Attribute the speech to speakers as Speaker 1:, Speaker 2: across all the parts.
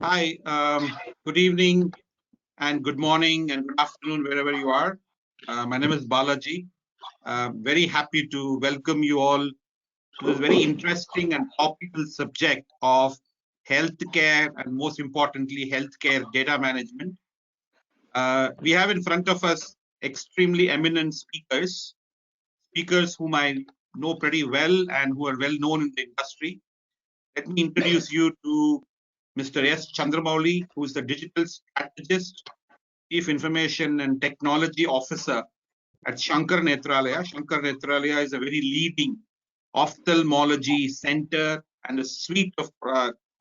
Speaker 1: Hi, good evening and good morning and good afternoon, wherever you are. My name is Balaji. Very happy to welcome you all to this very interesting and topical subject of healthcare and most importantly, healthcare data management. We have in front of us extremely eminent speakers whom I know pretty well and who are well known in the industry. Let me introduce you to Mr. S. Chandramouli, who is the digital strategist, Chief Information and Technology Officer at Shankar Nethralaya. Shankar Nethralaya is a very leading ophthalmology center and a suite of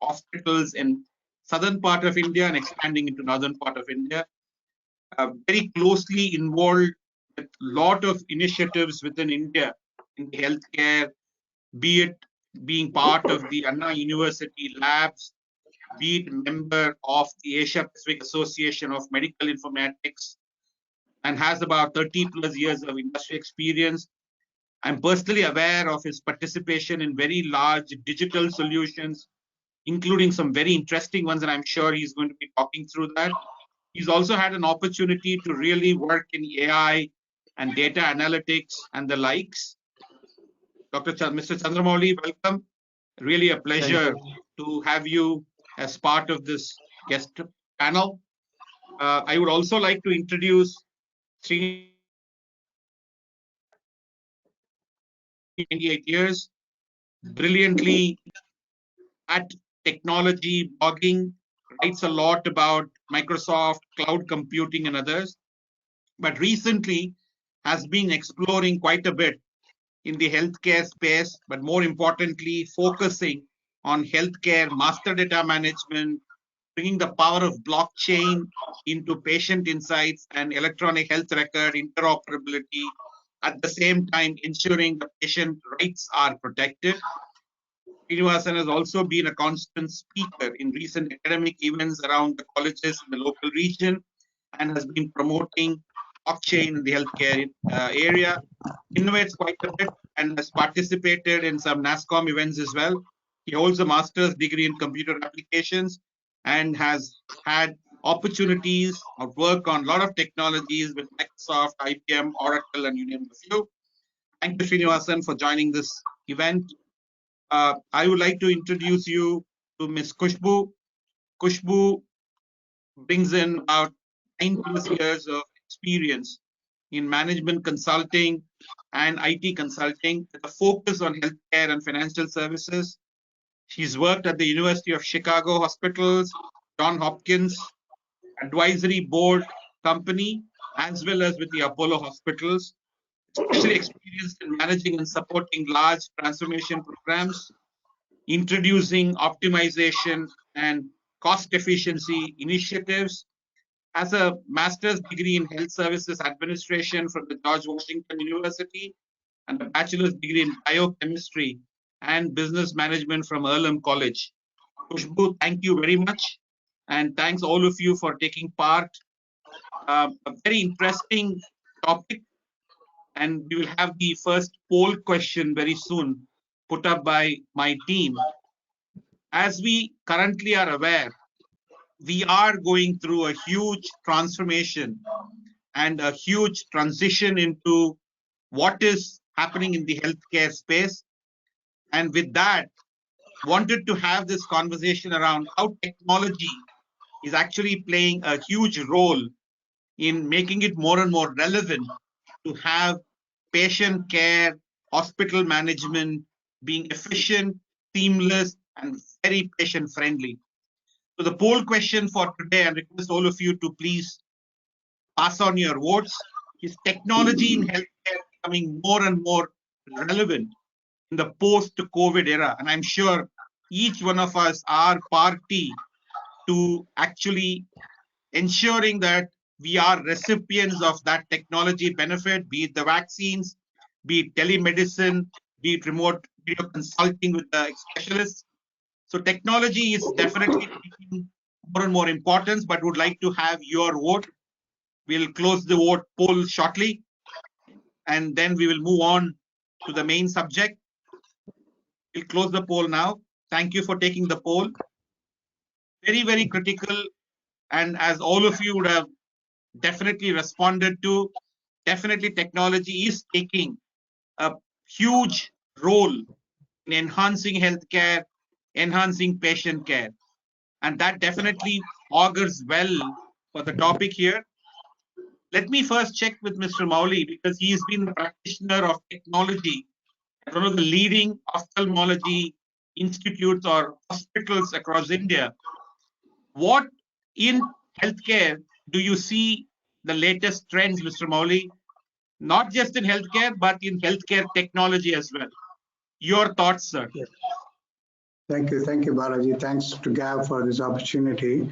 Speaker 1: hospitals in southern part of India and expanding into northern part of India. Very closely involved with a lot of initiatives within India in healthcare, be it being part of the Anna University labs, be it member of the Asia Pacific Association of Medical Informatics, and has about 30 plus years of industry experience. I'm personally aware of his participation in very large digital solutions, including some very interesting ones, and I'm sure he's going to be talking through that. He's also had an opportunity to really work in AI and data analytics and the likes. Mr. Chandramouli, welcome. Really a
Speaker 2: Thank
Speaker 1: pleasure
Speaker 2: you.
Speaker 1: to have you as part of this guest panel. I would also like to introduce Srinivasan, who's 28 years, brilliantly at technology, blogging, writes a lot about Microsoft, cloud computing, and others, but recently has been exploring quite a bit in the healthcare space, but more importantly, focusing on healthcare master data management, bringing the power of blockchain into patient insights and electronic health record interoperability, at the same time ensuring the patient rights are protected. Srinivasan has also been a constant speaker in recent academic events around the colleges in the local region and has been promoting blockchain in the healthcare area, innovates quite a bit and has participated in some NASCOM events as well. He holds a master's degree in computer applications and has had opportunities of work on a lot of technologies with Microsoft, IBM, Oracle, and you name a few. Thank you, Srinivasan, for joining this event. I would like to introduce you to Ms. Kushbu. Kushbu brings in about 9+ years of experience in management consulting and IT consulting with a focus on healthcare and financial services. She's worked at the University of Chicago Hospitals, Johns Hopkins Advisory Board Company, as well as with the Apollo Hospitals, especially experienced in managing and supporting large transformation programs, introducing optimization and cost efficiency initiatives, has a master's degree in health services administration from the George Washington University and a bachelor's degree in biochemistry and business management from Earlham College. Kushbu, thank you very much. And thanks all of you for taking part. A very interesting topic. And we will have the first poll question very soon put up by my team. As we currently are aware, we are going through a huge transformation and a huge transition into what is happening in the healthcare space. And with that, wanted to have this conversation around how technology is actually playing a huge role in making it more and more relevant to have patient care, hospital management being efficient, seamless, and very patient friendly. So the poll question for today, and request all of you to please pass on your votes, is technology in healthcare becoming more and more relevant in the post-COVID era? And I'm sure each one of us are party to actually ensuring that we are recipients of that technology benefit, be it the vaccines, be it telemedicine, be it remote video consulting with the specialists. So technology is definitely taking more and more importance, but would like to have your vote. We'll close the vote poll shortly, and then we will move on to the main subject. We'll close the poll now. Thank you for taking the poll. very, very critical. And as all of you would have definitely responded to, definitely technology is taking a huge role in enhancing healthcare, enhancing patient care. And that definitely augurs well for the topic here. Let me first check with Mr. Mowley, because he's been the practitioner of technology at one of the leading ophthalmology institutes or hospitals across India. What in healthcare do you see the latest trends, Mr. Mowley? Not just in healthcare, but in healthcare technology as well. Your thoughts, sir.
Speaker 2: Yes. Thank you, Balaji. Thanks to Gav for this opportunity.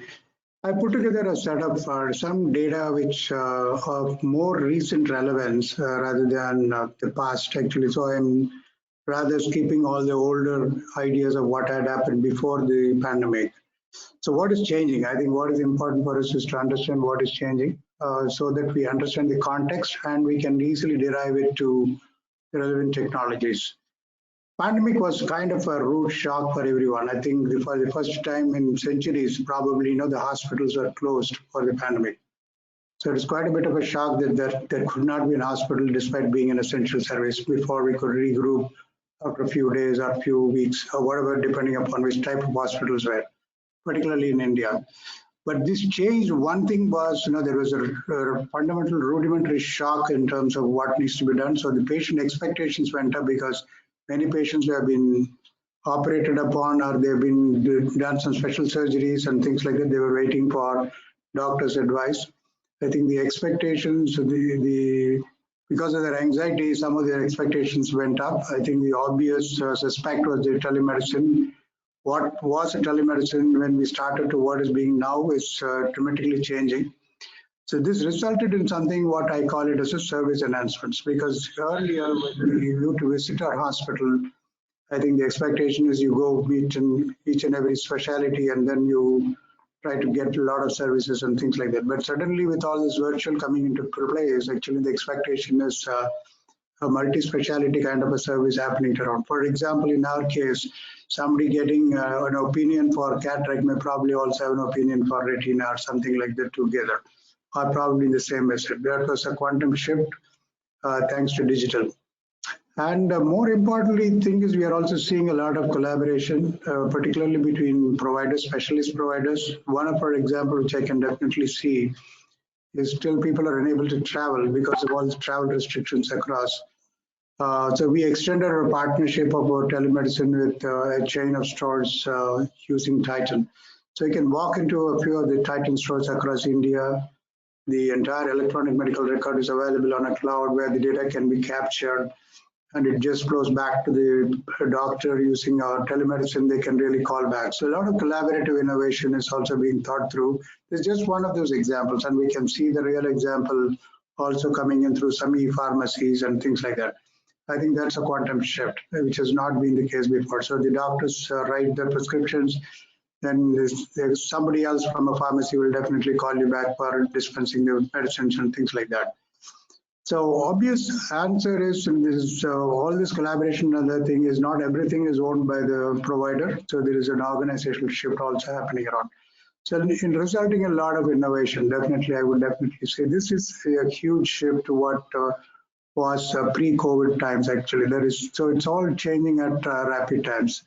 Speaker 2: I put together a setup for some data which of more recent relevance rather than the past, actually. So I'm rather skipping all the older ideas of what had happened before the pandemic. So what is changing? I think what is important for us is to understand what is changing so that we understand the context and we can easily derive it to relevant technologies. Pandemic was kind of a rude shock for everyone. I think for the first time in centuries, probably, the hospitals were closed for the pandemic. So it's quite a bit of a shock that there could not be an hospital despite being an essential service before we could regroup after a few days or a few weeks or whatever, depending upon which type of hospitals were, particularly in India. But this changed. One thing was, there was a fundamental rudimentary shock in terms of what needs to be done. So the patient expectations went up because many patients have been operated upon or they've been done some special surgeries and things like that. They were waiting for doctor's advice. I think the expectations, because of their anxiety, some of their expectations went up. I think the obvious suspect was the telemedicine. What was a telemedicine when we started to what is being now is dramatically changing. So this resulted in something what I call it as a service enhancements, because earlier when you used to visit our hospital, I think the expectation is you go meet in each and every specialty and then you try to get a lot of services and things like that. But suddenly with all this virtual coming into play, is actually the expectation is a multi-speciality kind of a service happening around. For example, in our case, somebody getting an opinion for cataract may probably also have an opinion for retina or something like that together, or probably in the same method. That was a quantum shift thanks to digital. And more importantly, thing is we are also seeing a lot of collaboration, particularly between providers, specialist providers. One of our example, which I can definitely see, is still people are unable to travel because of all the travel restrictions across. So we extended our partnership of our telemedicine with a chain of stores using Titan. So you can walk into a few of the Titan stores across India. The entire electronic medical record is available on a cloud where the data can be captured and it just flows back to the doctor using our telemedicine. They can really call back. So a lot of collaborative innovation is also being thought through. It's just one of those examples, and we can see the real example also coming in through some e-pharmacies and things like that. I think that's a quantum shift, which has not been the case before. So the doctors write the prescriptions, then there's somebody else from a pharmacy will definitely call you back for dispensing the medicines and things like that. So obvious answer is this, all this collaboration and other thing is not everything is owned by the provider. So there is an organizational shift also happening around. So in resulting in a lot of innovation, definitely I would definitely say this is a huge shift to what was pre-COVID times actually. So it's all changing at rapid times.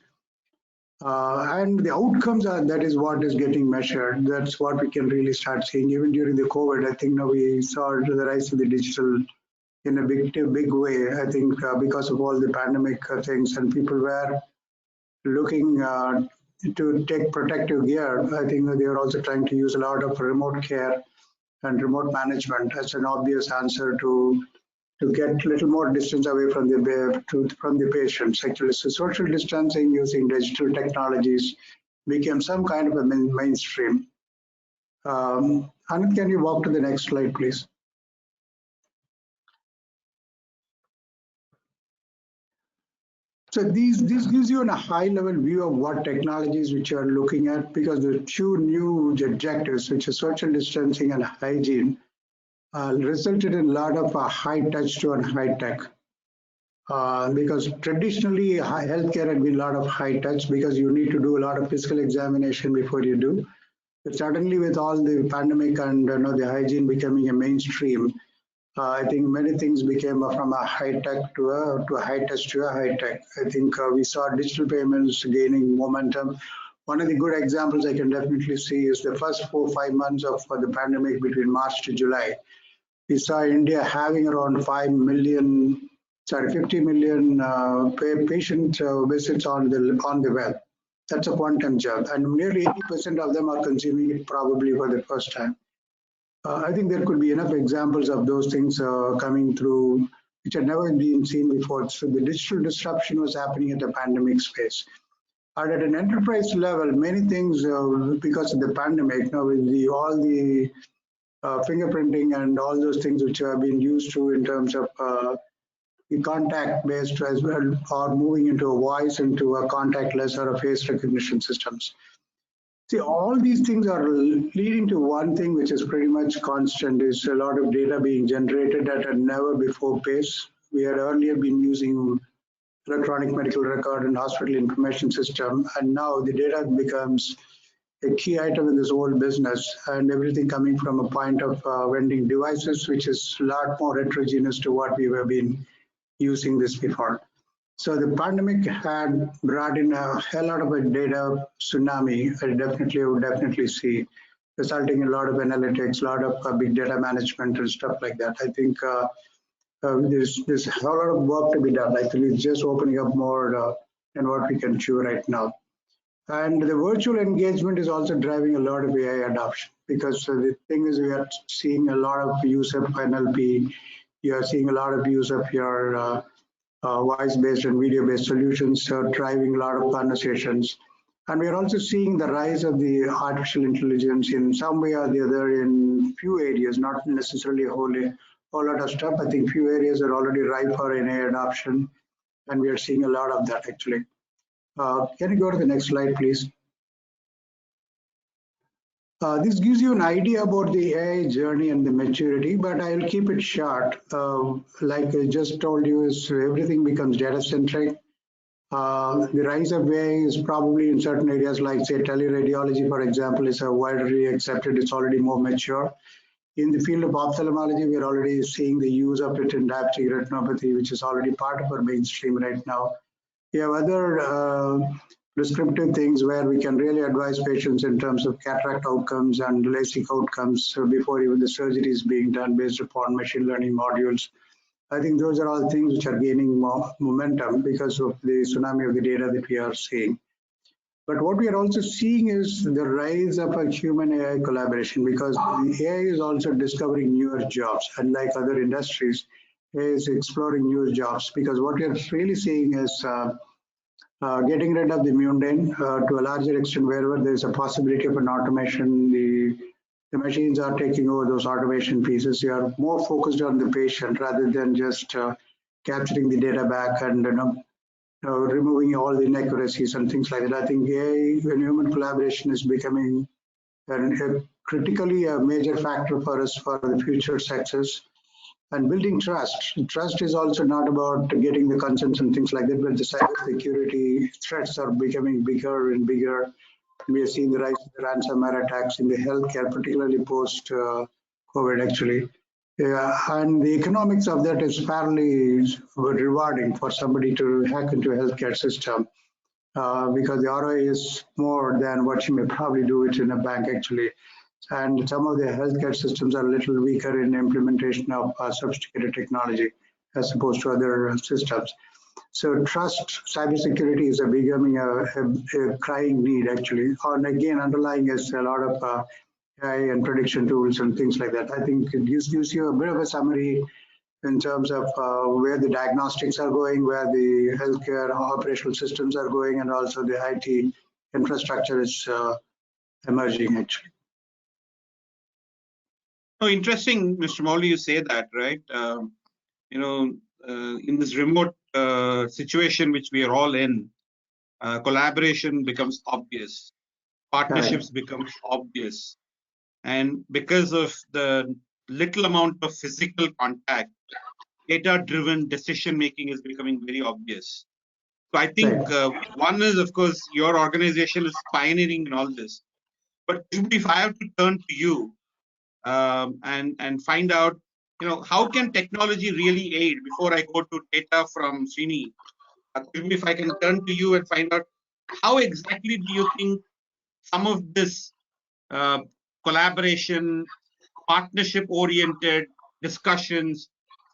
Speaker 2: And the outcomes are, that is what is getting measured. That's what we can really start seeing. Even during the COVID, I think now we saw the rise of the digital in a big way. I think because of all the pandemic things and people were looking to take protective gear. I think they are also trying to use a lot of remote care and remote management as an obvious answer to get a little more distance away from the patients. Actually, so social distancing using digital technologies became some kind of a mainstream. Anand, can you walk to the next slide, please? So this gives you a high-level view of what technologies which you are looking at, because the two new objectives, which are social distancing and hygiene, resulted in a lot of high touch to and high tech. because traditionally healthcare had been a lot of high touch because you need to do a lot of physical examination before you do. But suddenly, with all the pandemic and the hygiene becoming a mainstream, I think many things became from a high tech to a high touch to a high tech. I think we saw digital payments gaining momentum. One of the good examples I can definitely see is the first 4 or 5 months of the pandemic between March to July. We saw India having around 5 million, 50 million patient visits on the web. That's a quantum jump, and nearly 80% of them are consuming it probably for the first time. I think there could be enough examples of those things coming through, which had never been seen before. So the digital disruption was happening at the pandemic space. And at an enterprise level, many things, because of the pandemic, with all the fingerprinting and all those things which have been used to in terms of the contact based as well, or moving into a voice, into a contactless or a face recognition systems. See, all these things are leading to one thing which is pretty much constant, is a lot of data being generated at a never before pace. We had earlier been using electronic medical record and hospital information system, and now the data becomes a key item in this whole business, and everything coming from a point of vending devices, which is a lot more heterogeneous to what we have been using this before. So the pandemic had brought in a hell lot of a data tsunami. I would definitely see, resulting in a lot of analytics, a lot of big data management and stuff like that. I think there's a whole lot of work to be done. I think it's just opening up more than what we can chew right now. And the virtual engagement is also driving a lot of AI adoption, because the thing is, we are seeing a lot of use of NLP. You are seeing a lot of use of your voice-based and video-based solutions driving a lot of conversations. And we are also seeing the rise of the artificial intelligence in some way or the other in few areas, not necessarily a whole lot of stuff. I think few areas are already ripe for AI adoption, and we are seeing a lot of that actually. Can you go to the next slide, please? This gives you an idea about the AI journey and the maturity, but I'll keep it short. Like I just told you, is everything becomes data-centric. The rise of AI is probably in certain areas like, say, teleradiology, for example, is widely accepted. It's already more mature. In the field of ophthalmology, we're already seeing the use of it in diabetic retinopathy, which is already part of our mainstream right now. We have other prescriptive things where we can really advise patients in terms of cataract outcomes and LASIK outcomes before even the surgery is being done based upon machine learning modules. I think those are all things which are gaining more momentum because of the tsunami of the data that we are seeing. But what we are also seeing is the rise of a human AI collaboration, because the AI is also discovering newer jobs. Unlike other industries, AI is exploring new jobs, because what we are really seeing is getting rid of the mundane to a larger extent. Wherever there is a possibility of an automation, the machines are taking over those automation pieces. They are more focused on the patient rather than just capturing the data back and removing all the inaccuracies and things like that. I think AI and human collaboration is becoming critically a major factor for us for the future success. And building trust. Trust is also not about getting the consents and things like that, but the cybersecurity threats are becoming bigger and bigger. We are seeing the rise of the ransomware attacks in the healthcare, particularly post COVID actually. And the economics of that is fairly rewarding for somebody to hack into a healthcare system, because the ROI is more than what you may probably do it in a bank actually. And some of the healthcare systems are a little weaker in implementation of sophisticated technology as opposed to other systems. So trust, cybersecurity is becoming a crying need actually. And again, underlying is a lot of AI and prediction tools and things like that. I think it gives you a bit of a summary in terms of where the diagnostics are going, where the healthcare operational systems are going, and also the IT infrastructure is emerging actually.
Speaker 1: Oh, interesting, Mr. Mowley, you say that, right? In this remote situation which we are all in, collaboration becomes obvious, partnerships becomes obvious, and because of the little amount of physical contact, data-driven decision making is becoming very obvious. So I think
Speaker 2: Right.
Speaker 1: one is, of course, your organization is pioneering in all this. But if I have to turn to you and find out, how can technology really aid? Before I go to data from Srini, if I can turn to you and find out how exactly do you think some of this uh, collaboration, partnership-oriented discussions,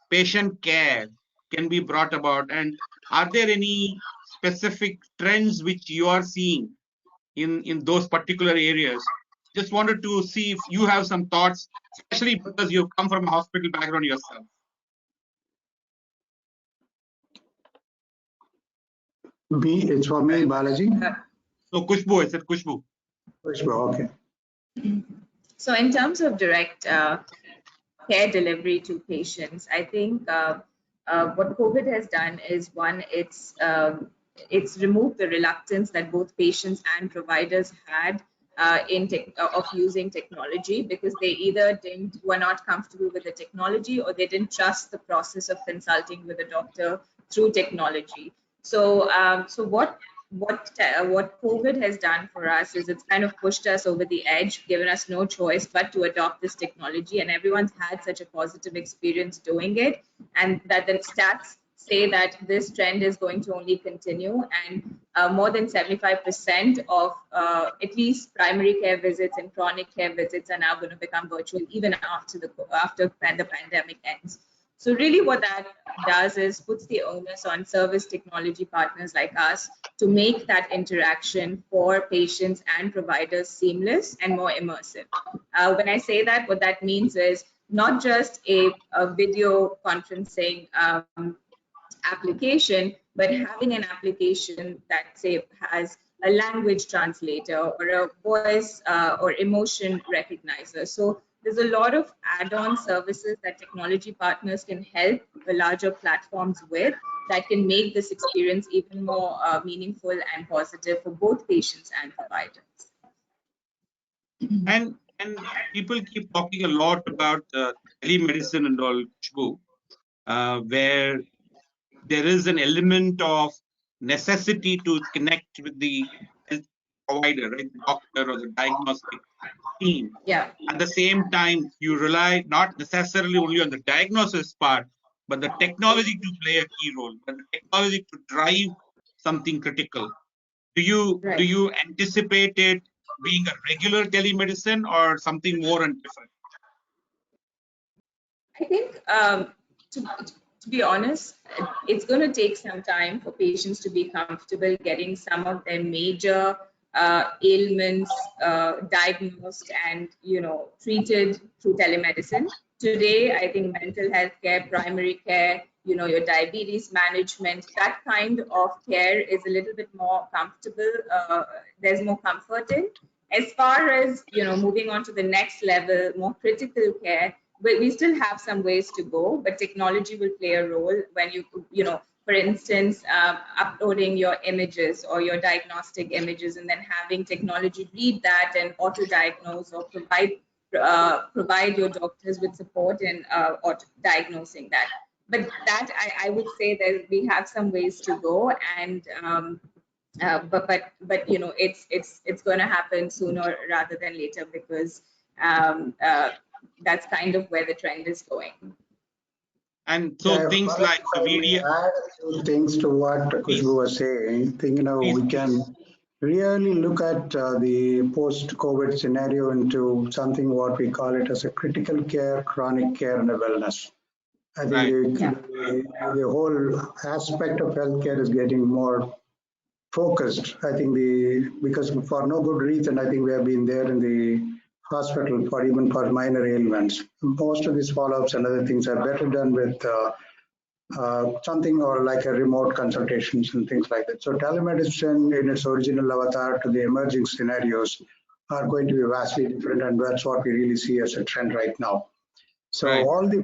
Speaker 1: patient care can be brought about, and are there any specific trends which you are seeing in those particular areas? Just wanted to see if you have some thoughts, especially because you've come from a hospital background yourself.
Speaker 2: It's for me, Balaji.
Speaker 1: So Kushbu, I said Kushbu.
Speaker 2: Okay.
Speaker 3: So in terms of direct care delivery to patients, I think what COVID has done is one, it's removed the reluctance that both patients and providers had of using technology, because they either were not comfortable with the technology, or they didn't trust the process of consulting with a doctor through technology. So what COVID has done for us is it's kind of pushed us over the edge, given us no choice but to adopt this technology, and everyone's had such a positive experience doing it, and that the stats say that this trend is going to only continue, and more than 75% of at least primary care visits and chronic care visits are now going to become virtual even after the pandemic ends. So really what that does is puts the onus on service technology partners like us to make that interaction for patients and providers seamless and more immersive. When I say that, what that means is not just a video conferencing application, but having an application that, say, has a language translator or a voice or emotion recognizer. So there's a lot of add-on services that technology partners can help the larger platforms with, that can make this experience even more meaningful and positive for both patients and providers.
Speaker 1: And people keep talking a lot about telemedicine and all, Kushbu, where there is an element of necessity to connect with the health provider, right, the doctor or the diagnostic team.
Speaker 3: Yeah.
Speaker 1: At the same time, you rely not necessarily only on the diagnosis part, but the technology to play a key role, but the technology to drive something critical. Do you anticipate it being a regular telemedicine or something more and different?
Speaker 3: I think, to be honest, it's going to take some time for patients to be comfortable getting some of their major ailments diagnosed and treated through telemedicine. Today, I think mental health care, primary care, your diabetes management, that kind of care is a little bit more comfortable. There's more comfort in. As far as moving on to the next level, more critical care, but we still have some ways to go, but technology will play a role when for instance, uploading your images or your diagnostic images, and then having technology read that and auto-diagnose or provide your doctors with support in diagnosing that. But that I would say that we have some ways to go, and but it's going to happen sooner rather than later, because that's kind of where the trend is going.
Speaker 1: And so things like the media.
Speaker 2: Add a few things to what Kushbu was saying. We can really look at the post-COVID scenario into something what we call it as a critical care, chronic care, and a wellness. I think the whole aspect of healthcare is getting more focused. I think because for no good reason, I think we have been there in the hospital even for minor ailments. Most of these follow-ups and other things are better done with something or like a remote consultations and things like that. So telemedicine in its original avatar to the emerging scenarios are going to be vastly different, and that's what we really see as a trend right now. So all the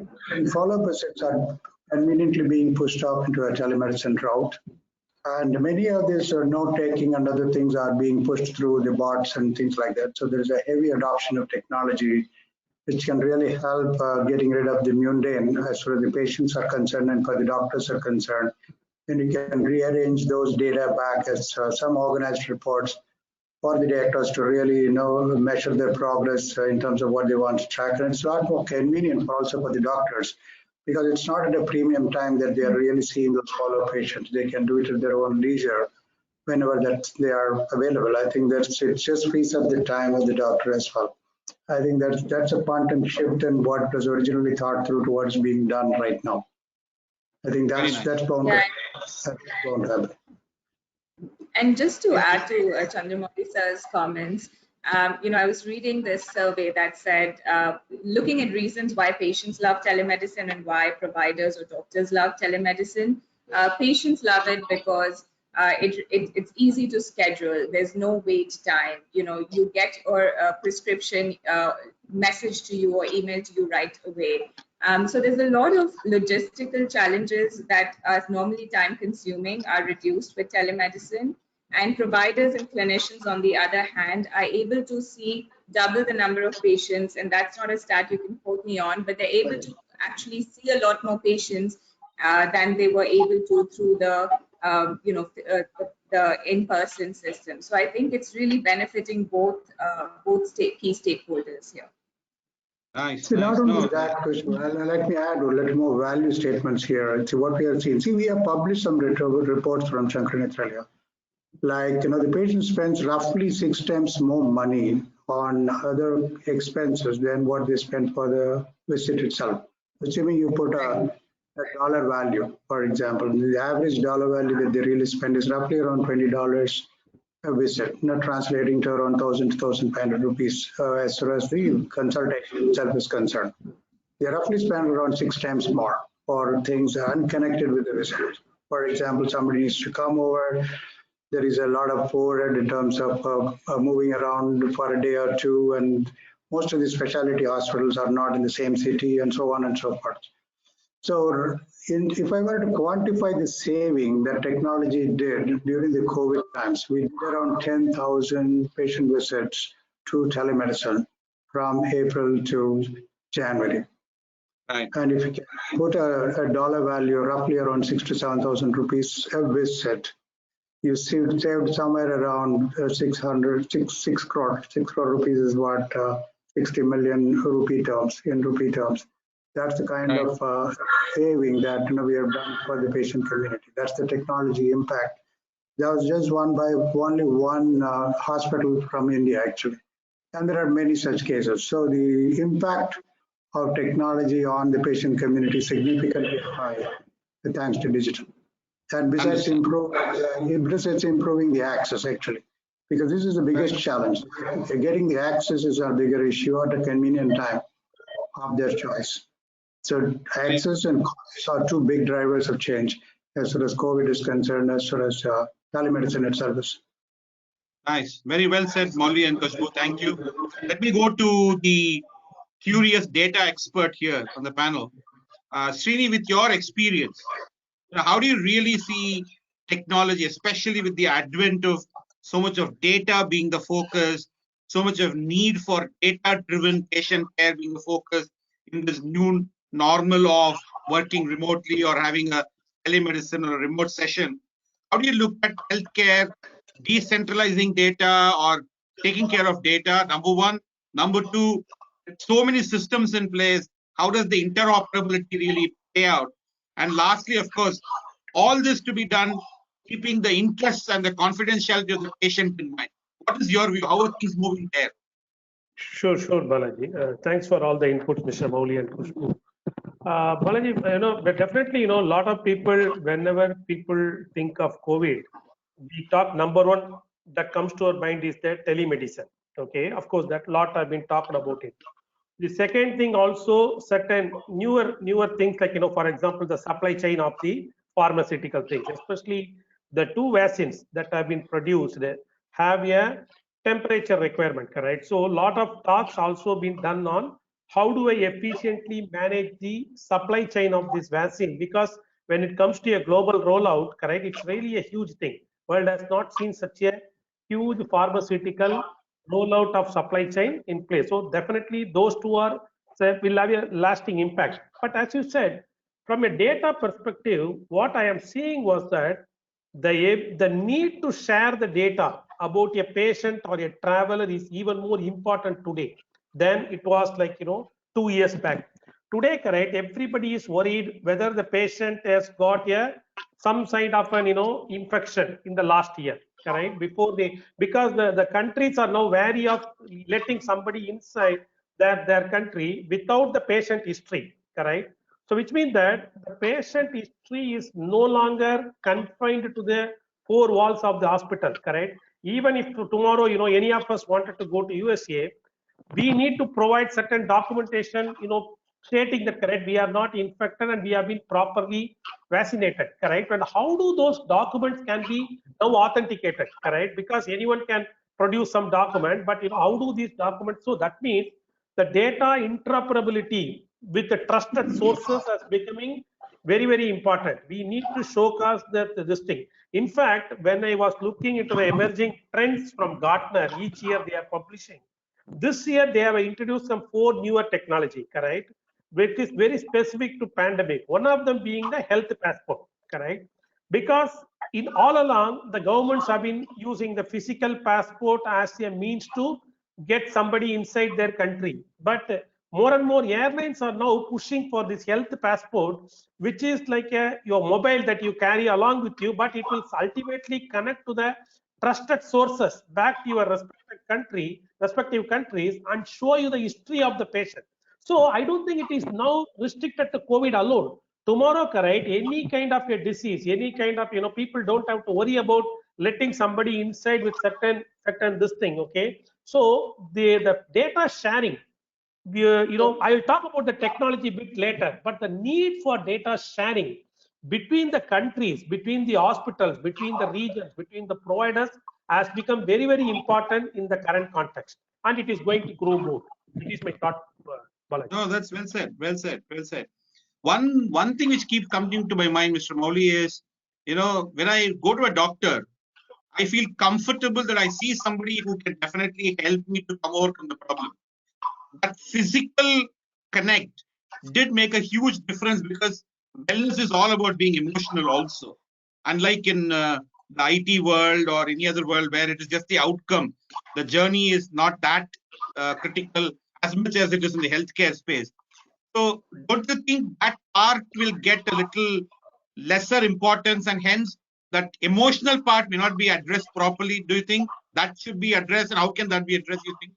Speaker 2: follow-up visits are conveniently being pushed off into a telemedicine route. And many of these note taking and other things are being pushed through the bots and things like that. So there's a heavy adoption of technology which can really help getting rid of the mundane as far as the patients are concerned and for the doctors are concerned. And you can rearrange those data back as some organized reports for the directors to really, measure their progress in terms of what they want to track. And it's a lot more convenient also for the doctors because it's not at a premium time that they are really seeing those follow-up patients. They can do it at their own leisure whenever that they are available. I think it just frees up the time of the doctor as well. I think that's a quantum shift in what was originally thought through towards being done right now. I think that's bound to happen.
Speaker 3: And just to add to Chandramouli sir's comments, I was reading this survey that said, looking at reasons why patients love telemedicine and why providers or doctors love telemedicine, patients love it because it's easy to schedule. There's no wait time. You get your prescription message to you or email to you right away. So there's a lot of logistical challenges that are normally time consuming are reduced with telemedicine. And providers and clinicians, on the other hand, are able to see double the number of patients. And that's not a stat you can quote me on, but they're able to actually see a lot more patients than they were able to through the in-person system. So I think it's really benefiting both key stakeholders here.
Speaker 1: Nice.
Speaker 2: See, not only that, Kushma, let me add a little more value statements here. See what we have seen. See, we have published some reports from Shankar Nethralaya. Like, the patient spends roughly 6 times more money on other expenses than what they spend for the visit itself. Assuming you put a dollar value, for example, the average dollar value that they really spend is roughly around $20 a visit, not translating to around 1,000 to 1,500 rupees as far as the consultation itself is concerned. They roughly spend around 6 times more for things unconnected with the visit. For example, somebody needs to come over. There is a lot of overhead in terms of moving around for a day or two, and most of the specialty hospitals are not in the same city, and so on and so forth. So if I were to quantify the saving that technology did during the COVID times, we did around 10,000 patient visits to telemedicine from April to January.
Speaker 1: Right.
Speaker 2: And if you can put a dollar value, roughly around 6 to 7,000 rupees a visit, you saved somewhere around 6 crore. 6 crore rupees is what 60 million rupee terms, in rupee terms. That's the kind of saving that we have done for the patient community. That's the technology impact. That was just won by only one hospital from India, actually. And there are many such cases. So the impact of technology on the patient community is significantly high, thanks to digital. And besides improving the access, actually, because this is the biggest challenge. Getting the access is our bigger issue at a convenient time of their choice. So access and costs are two big drivers of change as far as COVID is concerned, as far as telemedicine itself is.
Speaker 1: Nice. Very well said, Molly and Khushbu. Thank you. Let me go to the curious data expert here on the panel. Srini, with your experience, how do you really see technology, especially with the advent of so much of data being the focus, so much of need for data-driven patient care being the focus in this new normal of working remotely or having a telemedicine or a remote session? How do you look at healthcare, decentralizing data or taking care of data, number one? Number two, so many systems in place, how does the interoperability really play out? And lastly, of course, all this to be done, keeping the interests and the confidentiality of the patient in mind. What is your view? How are things moving there?
Speaker 4: Sure, Balaji. Thanks for all the inputs, Mr. Mowli and Khushbu. Balaji, but definitely, a lot of people, whenever people think of COVID, we talk number one that comes to our mind is that telemedicine. Okay, of course, that lot have been talked about it. The second thing also, certain newer things like, for example, the supply chain of the pharmaceutical things, especially the two vaccines that have been produced have a temperature requirement, correct? So a lot of talks also been done on how do I efficiently manage the supply chain of this vaccine, because when it comes to a global rollout, correct, it's really a huge thing. World has not seen such a huge pharmaceutical rollout of supply chain in place. So definitely those two are So it will have a lasting impact. But as you said, from a data perspective, what I am seeing was that the need to share the data about a patient or a traveler is even more important today than it was like 2 years back. Today, correct, everybody is worried whether the patient has got a some kind of an infection in the last year, correct, before they, because the countries are now wary of letting somebody inside their country without the patient history, correct. So which means that the patient history is no longer confined to the four walls of the hospital, correct. Even if tomorrow any of us wanted to go to USA, we need to provide certain documentation, stating that correct, we are not infected and we have been properly vaccinated, correct. And how do those documents can be now authenticated, correct, because anyone can produce some document, but how do these documents, so that means the data interoperability with the trusted sources is becoming very, very important. We need to showcase this thing. In fact, when I was looking into the emerging trends from Gartner, each year they are publishing. This year they have introduced some 4 newer technology, correct, which is very specific to pandemic. One of them being the health passport, correct, because in all along the governments have been using the physical passport as a means to get somebody inside their country, but more and more airlines are now pushing for this health passport, which is like your mobile that you carry along with you, but it will ultimately connect to the trusted sources back to your respective countries, and show you the history of the patient. So I don't think it is now restricted to COVID alone. Tomorrow, correct, any kind of a disease, any kind of, people don't have to worry about letting somebody inside with certain this thing, okay. So the data sharing, I will talk about the technology bit later, but the need for data sharing between the countries, between the hospitals, between the regions, between the providers has become very, very important in the current context, and it is going to grow more. It is my thought, Balaji.
Speaker 1: No, that's well said. Well said. Well said. One thing which keeps coming to my mind, Mr. Mowley, is when I go to a doctor, I feel comfortable that I see somebody who can definitely help me to come overcome the problem. That physical connect did make a huge difference, because wellness is all about being emotional also. Unlike in the IT world or any other world where it is just the outcome, the journey is not that critical as much as it is in the healthcare space. So don't you think that part will get a little lesser importance, and hence that emotional part may not be addressed properly? Do you think that should be addressed, and how can that be addressed, you think?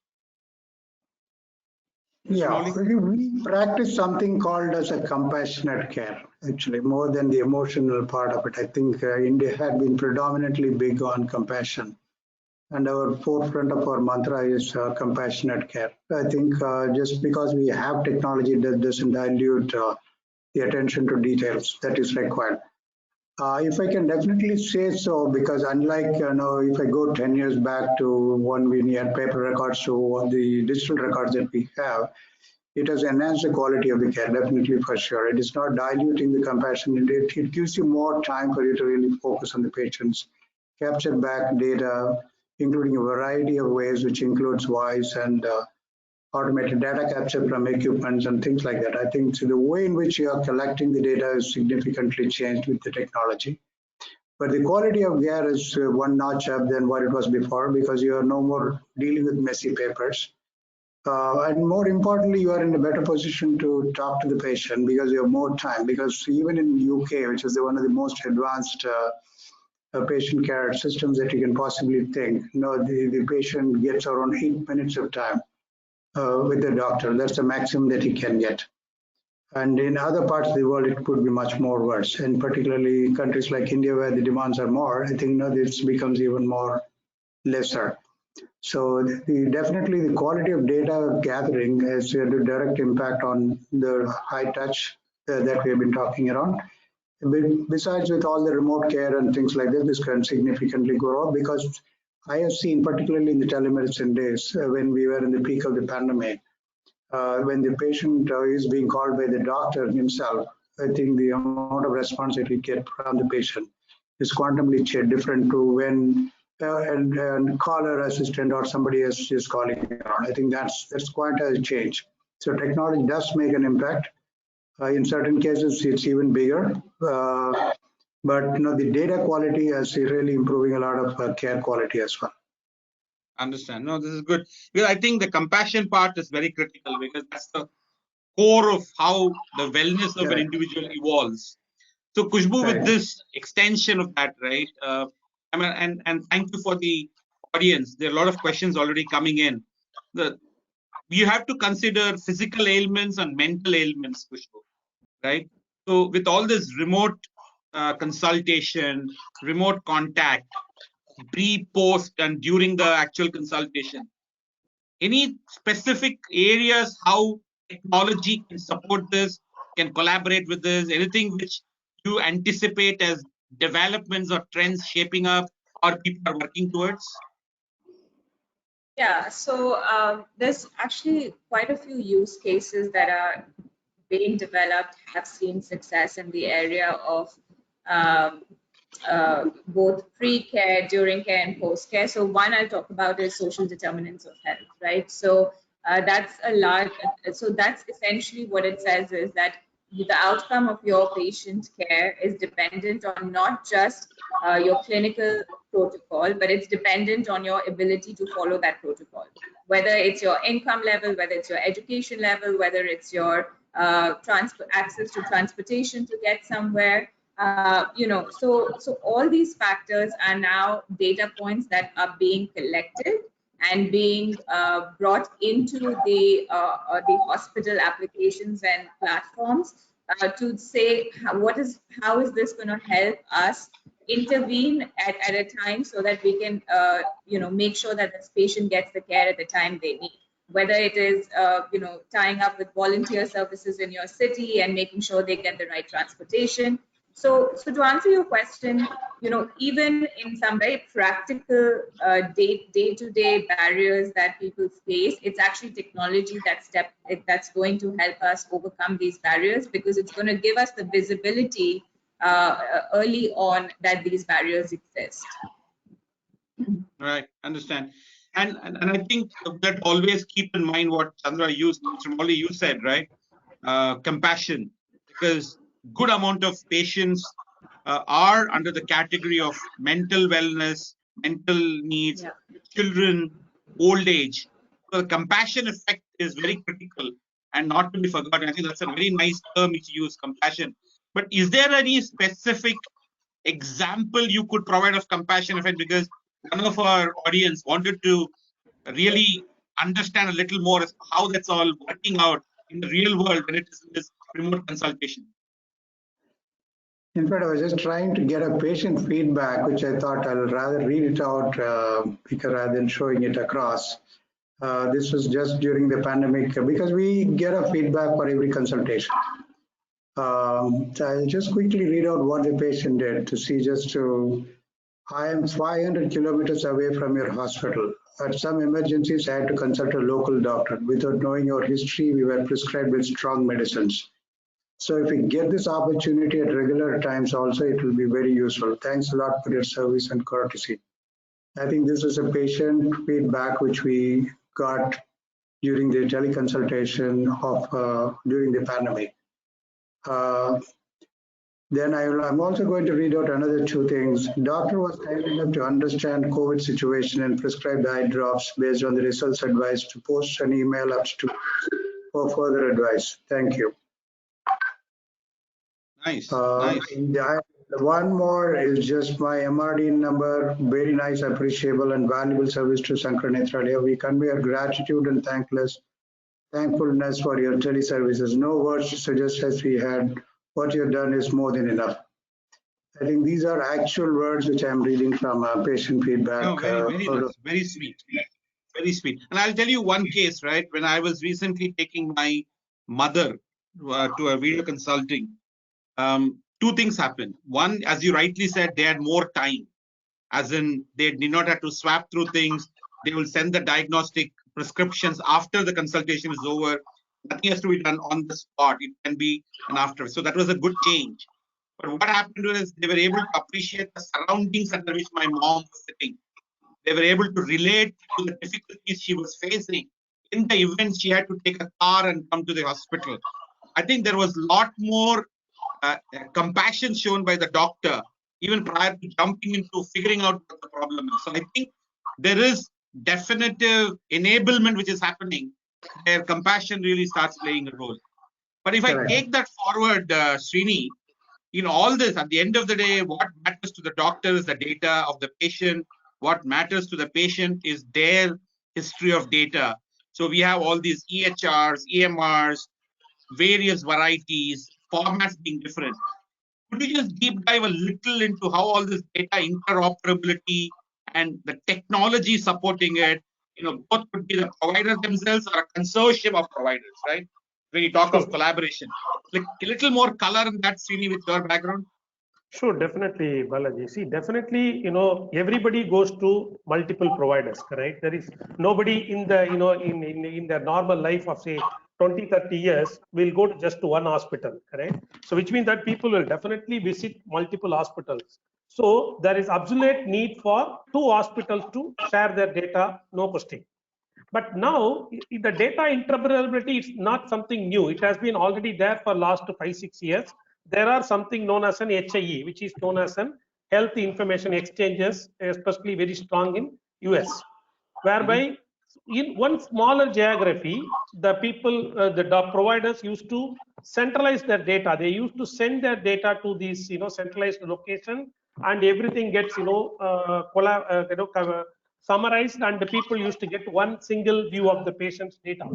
Speaker 2: Yeah, we practice something called as a compassionate care, actually, more than the emotional part of it. I think India had been predominantly big on compassion, and our forefront of our mantra is compassionate care. I think just because we have technology, that doesn't dilute the attention to details that is required. If I can definitely say so, because unlike, if I go 10 years back to when we had paper records to the digital records that we have, it has enhanced the quality of the care, definitely, for sure. It is not diluting the compassion. It gives you more time for you to really focus on the patients, capture back data, including a variety of ways, which includes voice and automated data capture from equipments and things like that. I think the way in which you are collecting the data is significantly changed with the technology. But the quality of care is one notch up than what it was before, because you are no more dealing with messy papers. And more importantly, you are in a better position to talk to the patient because you have more time. Because even in UK, which is one of the most advanced patient care systems that you can possibly think, the patient gets around 8 minutes of time with the doctor. That's the maximum that he can get. And in other parts of the world, it could be much more worse. And particularly countries like India, where the demands are more, I think this becomes even more lesser. So definitely the quality of data gathering has a direct impact on the high touch that we have been talking around. Besides, with all the remote care and things like this can significantly grow, because I have seen, particularly in the telemedicine days, when we were in the peak of the pandemic, when the patient is being called by the doctor himself, I think the amount of response that we get from the patient is quantumly different to when and caller assistant or somebody else is calling around. I think that's quite a change. So technology does make an impact. In certain cases, it's even bigger. But the data quality is really improving a lot of care quality as well.
Speaker 1: Understand. No, this is good. Because I think the compassion part is very critical because that's the core of how the wellness of an individual evolves. So Kushbu, with this extension of that, right? I mean, and thank you for the audience. There are a lot of questions already coming in. You have to consider physical ailments and mental ailments, Kushbu, right? So with all this remote consultation, remote contact, pre, post, and during the actual consultation, any specific areas how technology can support this, can collaborate with this, anything which you anticipate as developments or trends shaping up or people are working towards?
Speaker 3: Yeah, so there's actually quite a few use cases that are being developed, have seen success in the area of um, both pre-care, during care, and post-care. So one I'll talk about is social determinants of health, right? So that's a large, so that's essentially what it says is that the outcome of your patient care is dependent on not just your clinical protocol, but it's dependent on your ability to follow that protocol. Whether it's your income level, whether it's your education level, whether it's your access to transportation to get somewhere, so all these factors are now data points that are being collected and being brought into the hospital applications and platforms to say how is this going to help us intervene at a time so that we can make sure that this patient gets the care at the time they need, whether it is tying up with volunteer services in your city and making sure they get the right transportation. So to answer your question, even in some very practical day-to-day barriers that people face, it's actually technology that's going to help us overcome these barriers, because it's going to give us the visibility early on that these barriers exist.
Speaker 1: Right, understand. And I think that always keep in mind what Chandra used, Mr. Molly, you said, right? Compassion, because good amount of patients are under the category of mental wellness, mental needs, children, old age. So the compassion effect is very critical and not to be forgotten. I think that's a very nice term which you use, compassion. But is there any specific example you could provide of compassion effect? Because one of our audience wanted to really understand a little more as how that's all working out in the real world when it is in this remote consultation.
Speaker 2: In fact, I was just trying to get a patient feedback, which I thought I'll rather read it out because rather than showing it across. This was just during the pandemic because we get a feedback for every consultation. So I'll just quickly read out what the patient did to see I am 500 kilometers away from your hospital. At some emergencies, I had to consult a local doctor. Without knowing our history, we were prescribed with strong medicines. So if we get this opportunity at regular times also, it will be very useful. Thanks a lot for your service and courtesy. I think this is a patient feedback which we got during the teleconsultation of during the pandemic. Then I'm also going to read out another two things. Doctor was kind enough to understand COVID situation and prescribe the eye drops based on the results advised to post an email up to for further advice. Thank you.
Speaker 1: Nice.
Speaker 2: One more is just my MRD number. Very nice, appreciable, and valuable service to Sankara Netralia. We convey our gratitude and thankfulness for your teleservices. No words to suggest as we had. What you've done is more than enough. I think these are actual words which I'm reading from patient feedback.
Speaker 1: No, very nice. Very sweet. Very sweet. And I'll tell you one case, right? When I was recently taking my mother to a video consulting, two things happened. One, as you rightly said, they had more time, as in they did not have to swap through things. They will send the diagnostic prescriptions after the consultation is over. Nothing has to be done on the spot. It can be an after. So that was a good change. But what happened was they were able to appreciate the surroundings under which my mom was sitting. They were able to relate to the difficulties she was facing in the event she had to take a car and come to the hospital. I think there was a lot more compassion shown by the doctor even prior to jumping into figuring out what the problem is. So I think there is definitive enablement which is happening where compassion really starts playing a role. But if I take that forward, Srini, in all this, at the end of the day, what matters to the doctor is the data of the patient. What matters to the patient is their history of data. So we have all these EHRs, EMRs, various varieties, formats being different. Could you just deep dive a little into how all this data interoperability and the technology supporting it, both could be the providers themselves or a consortium of providers, right? When you talk of collaboration, like a little more color in that, Srini, with your background.
Speaker 4: Sure, definitely, Balaji. See, definitely, everybody goes to multiple providers, correct? There is nobody in the, in their normal life of say 20, 30 years will go to just to one hospital, correct? So which means that people will definitely visit multiple hospitals. So there is absolute need for two hospitals to share their data, no question. But now the data interoperability is not something new. It has been already there for last 5-6 years. There are something known as an HIE, which is known as an health information exchanges, especially very strong in US, whereby in one smaller geography, the people, the providers used to centralize their data. They used to send their data to these, centralized location, and everything gets, summarized, and the people used to get one single view of the patient's data.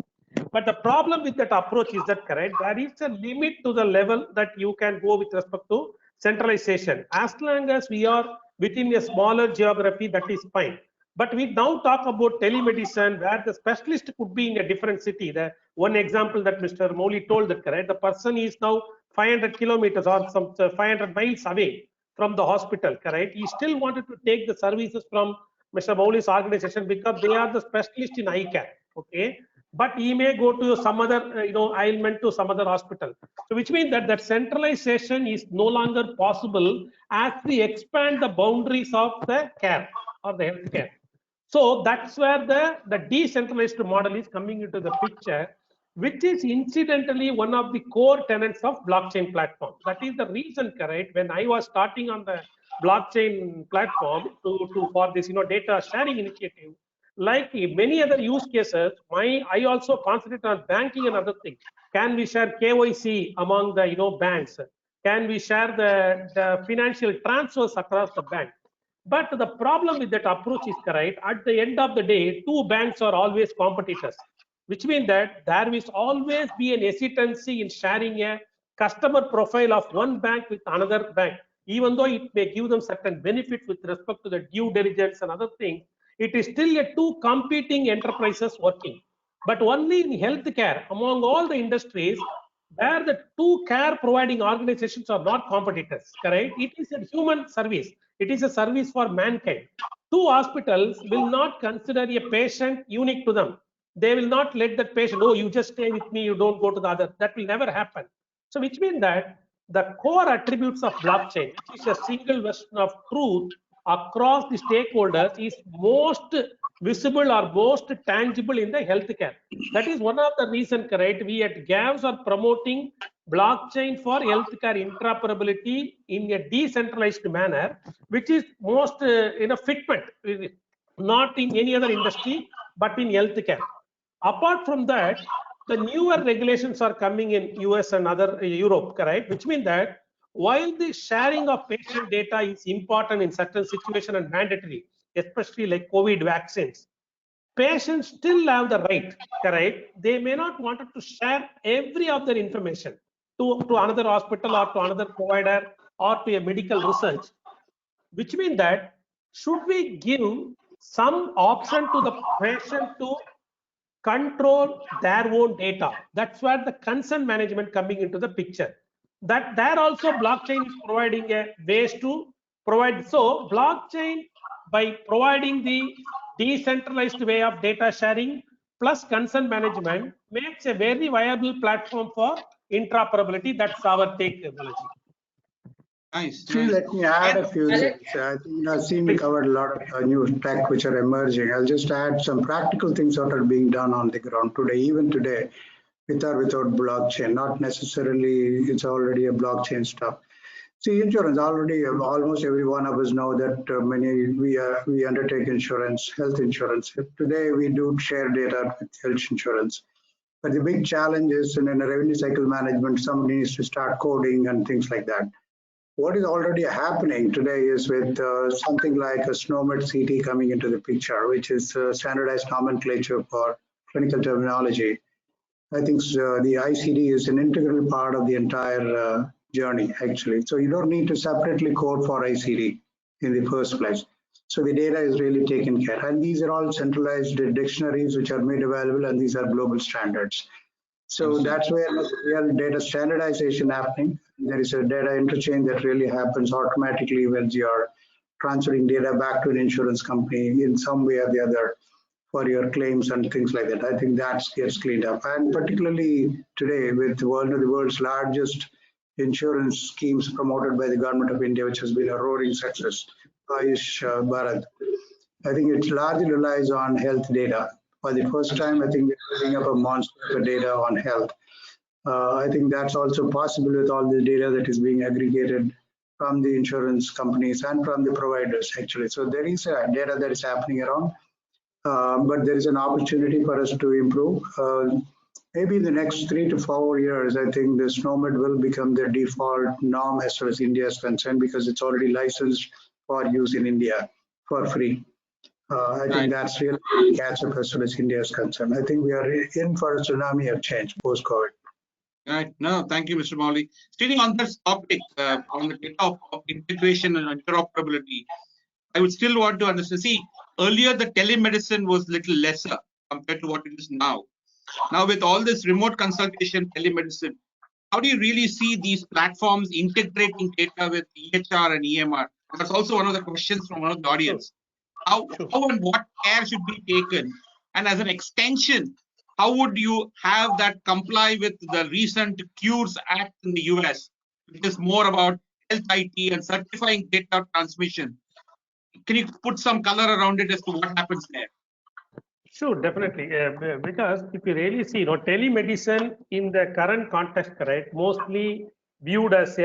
Speaker 4: But the problem with that approach is that, correct, there is a limit to the level that you can go with respect to centralization. As long as we are within a smaller geography, that is fine. But we now talk about telemedicine, where the specialist could be in a different city. The one example that Mr. Moli told, that correct, the person is now 500 kilometers or some 500 miles away from the hospital, correct? He still wanted to take the services from Mr. Moli's organization because they are the specialist in eye care, okay? But he may go to some other, ailment to some other hospital. So which means that centralization is no longer possible as we expand the boundaries of the care or the health care. So that's where the decentralized model is coming into the picture, which is incidentally one of the core tenets of blockchain platform. That is the reason, correct, when I was starting on the blockchain platform for this, data sharing initiative, like many other use cases, I also concentrate on banking and other things. Can we share KYC among the banks? Can we share the financial transfers across the bank? But the problem with that approach is, correct, at the end of the day, two banks are always competitors, which means that there will always be an hesitancy in sharing a customer profile of one bank with another bank. Even though it may give them certain benefits with respect to the due diligence and other things, it is still a two competing enterprises working. But only in healthcare, among all the industries, where the two care providing organizations are not competitors, correct? It is a human service. It is a service for mankind. Two hospitals will not consider a patient unique to them. They will not let that patient, oh, you just stay with me, you don't go to the other. That will never happen. So which means that the core attributes of blockchain, which is a single version of truth across the stakeholders, is most visible or most tangible in the healthcare. That is one of the reasons, correct, we at GAVS are promoting blockchain for healthcare interoperability in a decentralized manner, which is most fitment, not in any other industry, but in healthcare. Apart from that, the newer regulations are coming in US and other Europe, correct? Which means that while the sharing of patient data is important in certain situations and mandatory, especially like COVID vaccines, patients still have the right, correct? They may not want to share every of their information to another hospital or to another provider or to a medical research, which means that should we give some option to the patient to control their own data? That's where the consent management coming into the picture. That there also blockchain is providing a ways to provide. So blockchain, by providing the decentralized way of data sharing plus consent management, makes a very viable platform for interoperability. That's our take, Balaji.
Speaker 1: Nice,
Speaker 2: See,
Speaker 1: nice.
Speaker 2: let me add
Speaker 1: And
Speaker 2: a few things. I think I've seen we covered a lot of new tech which are emerging. I'll just add some practical things that are being done on the ground today, even today, with or without blockchain. Not necessarily it's already a blockchain stuff. See, insurance already almost every one of us know that we undertake insurance, health insurance. Today we do share data with health insurance. But the big challenge is in a revenue cycle management, somebody needs to start coding and things like that. What is already happening today is with something like a SNOMED CT coming into the picture, which is standardized nomenclature for clinical terminology. I think the ICD is an integral part of the entire journey, actually. So you don't need to separately code for ICD in the first place. So the data is really taken care. And these are all centralized dictionaries which are made available, and these are global standards. So that's where real data standardization happening. There is a data interchange that really happens automatically when you're transferring data back to an insurance company in some way or the other for your claims and things like that. I think that gets cleaned up. And particularly today with one of the world's largest insurance schemes promoted by the government of India, which has been a roaring success, Ayush Bharat. I think it largely relies on health data. For the first time, I think we're putting up a monster of data on health. I think that's also possible with all the data that is being aggregated from the insurance companies and from the providers, actually. So there is data that is happening around, but there is an opportunity for us to improve. Maybe in the next 3 to 4 years, I think the SNOMED will become the default norm as far as India is concerned, because it's already licensed for use in India for free. I think that's really catch up as far as India is concerned. I think we are in for a tsunami of change post-COVID.
Speaker 1: Right. No, thank you, Mr. Mowley. Staying on this topic, on the data of integration and interoperability, I would still want to understand. See, earlier the telemedicine was little lesser compared to what it is now. Now, with all this remote consultation, telemedicine, how do you really see these platforms integrating data with EHR and EMR? That's also one of the questions from one of the audience. How and what care should be taken? And as an extension, how would you have that comply with the recent Cures Act in the US, which is more about health IT and certifying data transmission? Can you put some color around it as to what happens there?
Speaker 4: Sure, definitely. Because if you really see, telemedicine in the current context, correct, mostly viewed as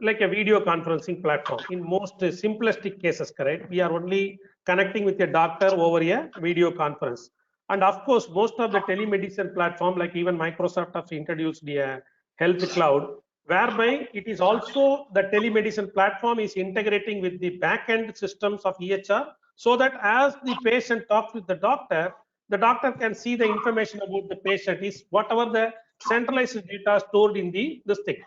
Speaker 4: like a video conferencing platform. In most simplistic cases, correct, we are only connecting with a doctor over a video conference. And of course, most of the telemedicine platform, like even Microsoft has introduced the health cloud, whereby it is also the telemedicine platform is integrating with the back-end systems of EHR, so that as the patient talks with the doctor can see the information about the patient is whatever the centralized data stored in this thing.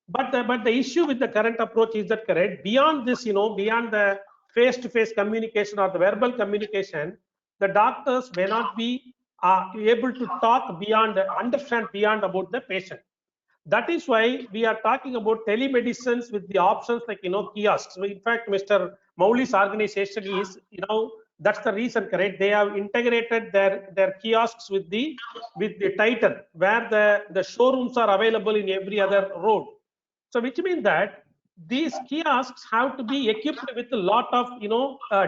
Speaker 4: But the issue with the current approach is that, correct, beyond this, beyond the face-to-face communication or the verbal communication, the doctors may not be able to talk beyond, understand beyond about the patient. That is why we are talking about telemedicines with the options like kiosks. So in fact, Mr. Mowley's organization is that's the reason, correct? They have integrated their kiosks with the Titan, where the showrooms are available in every other road. So which means that these kiosks have to be equipped with a lot of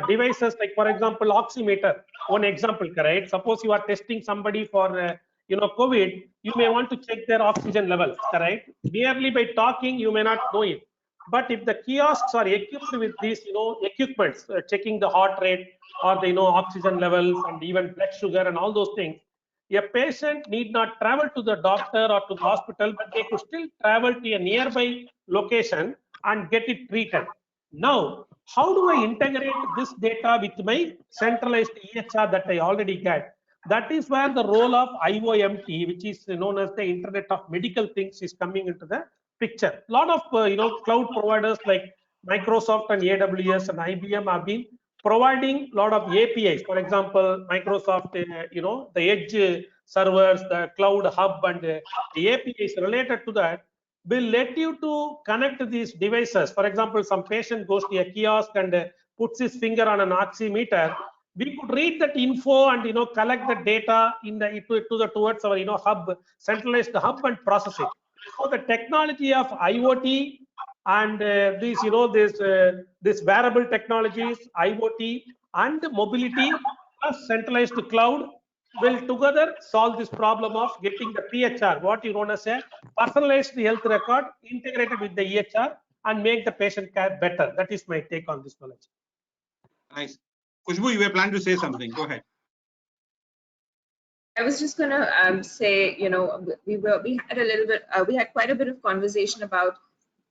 Speaker 4: devices, like for example oximeter. One example, correct? Suppose you are testing somebody for COVID, you may want to check their oxygen levels, correct? Merely by talking, you may not know it. But if the kiosks are equipped with these, equipments, checking the heart rate or the, oxygen levels and even blood sugar and all those things, a patient need not travel to the doctor or to the hospital, but they could still travel to a nearby location and get it treated. Now, how do I integrate this data with my centralized EHR that I already get? That is where the role of IoMT, which is known as the Internet of Medical Things, is coming into the picture. A lot of cloud providers like Microsoft and AWS and IBM have been providing a lot of APIs. For example, Microsoft, the Edge servers, the Cloud Hub, and the APIs related to that will let you to connect these devices. For example, some patient goes to a kiosk and puts his finger on an oximeter. We could read that info and collect the data in the towards our hub, centralized hub, and process it. So the technology of IoT And these, this wearable technologies, IoT and mobility plus centralized cloud will together solve this problem of getting the PHR, what you known as a personalized health record integrated with the EHR and make the patient care better. That is my take on this knowledge.
Speaker 1: Nice. Khushbu, you were planning to say something. Go ahead.
Speaker 3: I was just gonna say, we had quite a bit of conversation about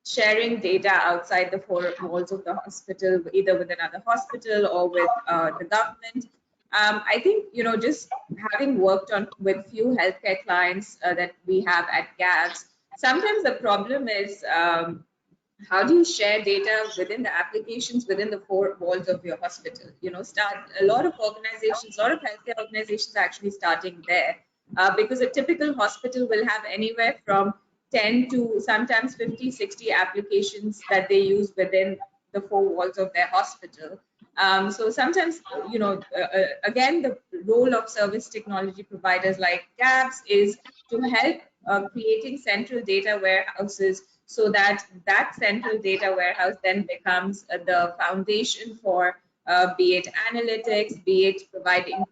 Speaker 3: sharing data outside the four walls of the hospital, either with another hospital or with the government. I think, just having worked with few healthcare clients that we have at GAVS, sometimes the problem is how do you share data within the applications within the four walls of your hospital? A lot of organizations, a lot of healthcare organizations are actually starting there because a typical hospital will have anywhere from 10 to sometimes 50, 60 applications that they use within the four walls of their hospital. So sometimes, again, the role of service technology providers like GAVS is to help creating central data warehouses so that central data warehouse then becomes the foundation for be it analytics, be it providing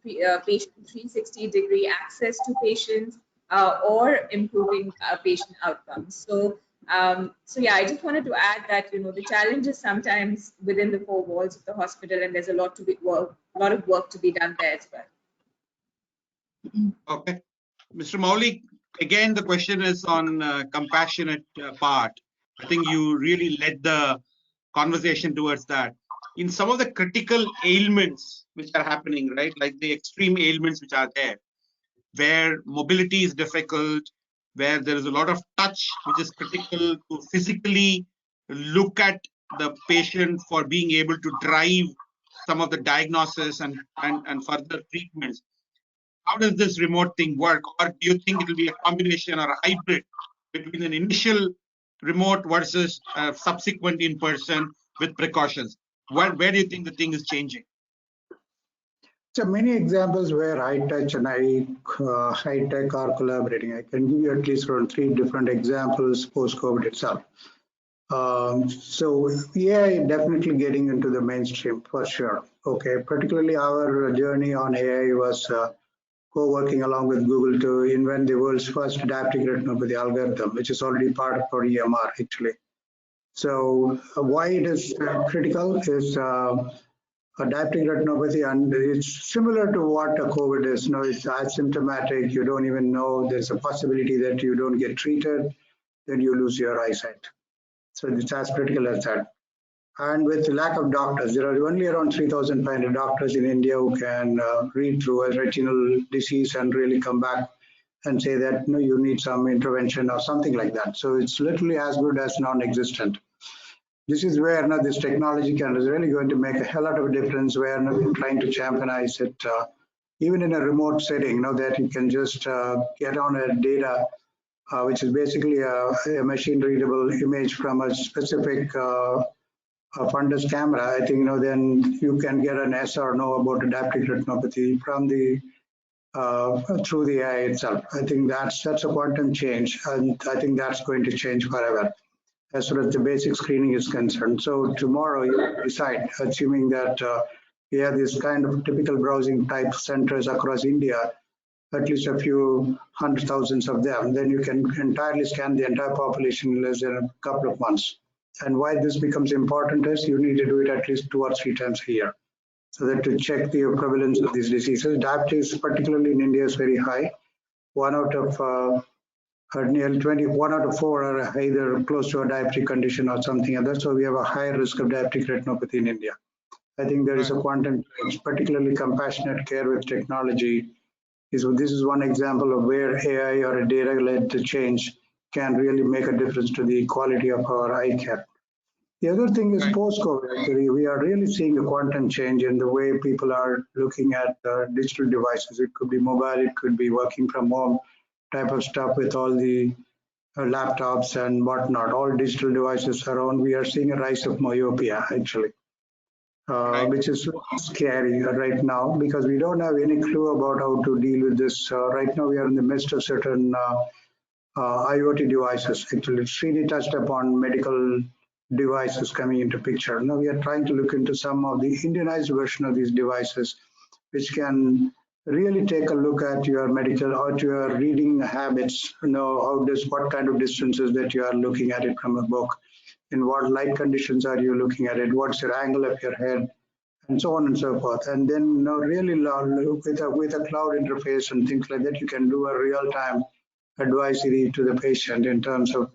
Speaker 3: patient 360-degree access to patients, or improving patient outcomes. So yeah, I just wanted to add that the challenge is sometimes within the four walls of the hospital, and there's a lot of work to be done there as well.
Speaker 1: Okay, Mr. Maulik, again the question is on compassionate part. I think you really led the conversation towards that. In some of the critical ailments which are happening, right, like the extreme ailments which are there, where mobility is difficult, where there is a lot of touch which is critical to physically look at the patient for being able to drive some of the diagnosis and further treatments. How does this remote thing work? Or do you think it will be a combination or a hybrid between an initial remote versus subsequent in person with precautions? Where do you think the thing is changing?
Speaker 2: So many examples where high touch and high tech are collaborating. I can give you at least around 3 different examples post-COVID itself. So AI definitely getting into the mainstream for sure. Okay, particularly our journey on AI was co-working along with Google to invent the world's first adaptive retinopathy algorithm, which is already part of our EMR actually. So why it is critical is adaptive retinopathy, and it's similar to what a COVID is. It's asymptomatic. You don't even know. There's a possibility that you don't get treated, then you lose your eyesight. So it's as critical as that. And with lack of doctors, there are only around 3,500 doctors in India who can read through a retinal disease and really come back and say that you need some intervention or something like that. So it's literally as good as non-existent. This is where this technology is really going to make a hell lot of difference, where we're trying to championize it, even in a remote setting, that you can just get on a data, which is basically a machine-readable image from a specific fundus camera. I think, then you can get an yes or no about adaptive retinopathy from the through the AI itself. I think that's a quantum change, and I think that's going to change forever as far as the basic screening is concerned. So tomorrow you decide, assuming that we have this kind of typical browsing type centers across India, at least a few 100,000 of them, then you can entirely scan the entire population in less than a couple of months. And why this becomes important is you need to do it at least 2 or 3 times a year, so that to check the prevalence of these diseases. Diabetes, particularly in India, is very high. 1 out of nearly 1 out of 4 are either close to a diabetic condition or something other. So we have a higher risk of diabetic retinopathy in India. I think there is a quantum change, particularly compassionate care with technology. This is one example of where AI or a data-led change can really make a difference to the quality of our eye care. The other thing is post-COVID, actually, we are really seeing a quantum change in the way people are looking at digital devices. It could be mobile, it could be working from home type of stuff with all the laptops and whatnot, all digital devices around. We are seeing a rise of myopia, actually, which is scary right now, because we don't have any clue about how to deal with this. Right now, we are in the midst of certain IoT devices. Actually, it's really touched upon medical devices coming into picture. Now we are trying to look into some of the Indianized version of these devices, which can really take a look at your medical or your reading habits, what kind of distances that you are looking at it from a book, in what light conditions are you looking at it, what's your angle of your head, and so on and so forth. And then really with a cloud interface and things like that, you can do a real-time advisory to the patient in terms of